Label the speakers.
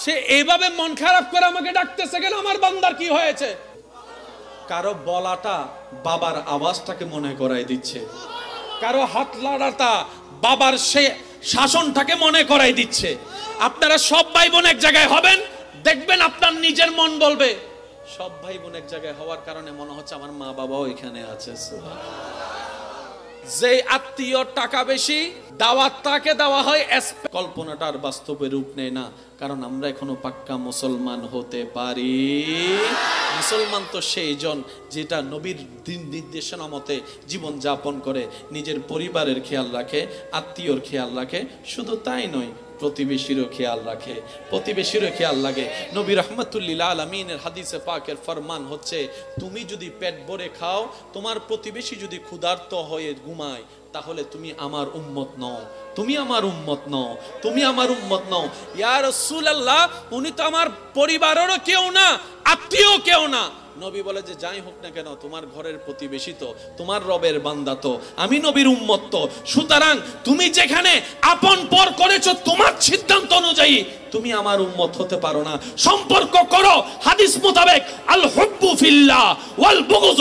Speaker 1: সে এইভাবে মন খারাপ করে আমাকে ডাকতেছে কেন, আমার বান্দার কি হয়েছে? কারো বলাটা বাবার আওয়াজটাকে মনে করাই দিচ্ছে, কারো হাত লাড়াটা বাবার সে শাসনটাকে মনে করাই দিচ্ছে। আপনারা সব ভাই বোন এক জায়গায় হবেন, দেখবেন আপনার নিজের মন বলবে, সব ভাই বোন এক জায়গায় হওয়ার কারণে মনে হচ্ছে আমার মা বাবাও এখানে আছে। যে আত্মীয় টাকা বেশি, দাওয়াত তাকে দেওয়া হয়, কল্পনাটার বাস্তবে রূপ নেয় না, কারণ আমরা এখনো পাক্কা মুসলমান হতে পারি। মুসলমান তো সেই জন যেটা নবীর দিন নির্দেশনা মতে জীবন যাপন করে, নিজের পরিবারের খেয়াল রাখে, আত্মীয়র খেয়াল রাখে, শুধু তাই নয় প্রতিবেশীরও খেয়াল রাখে, প্রতিবেশীরও খেয়াল লাগে। নবী রাহমাতুল্লিল আলামিনের হাদিসে পাকের ফরমান হচ্ছে, তুমি যদি পেট ভরে খাও, তোমার প্রতিবেশী যদি ক্ষুধার্ত হয়ে ঘুমায়, তাহলে তুমি আমার উম্মত নও, তুমি আমার উম্মত নও, তুমি আমার উম্মত নও। ইয়া রাসূলুল্লাহ, উনি তো আমার পরিবারেরও কেউ না, আত্মীয় কেউ না। নবী বলে যে যাই হোক না কেন, তোমার ঘরের প্রতিবেশী তো, তোমার রবের বান্দা তো, আমি নবীর উম্মত তো, সুতরাং তুমি যেখানে আপন পর করেছো তোমার সিদ্ধান্ত অনুযায়ী তুমি আমার উম্মত হতে পারো না। সম্পর্ক করো হাদিস মোতাবেক, আল হুব্বু ফিল্লাহ ওয়াল বুগজ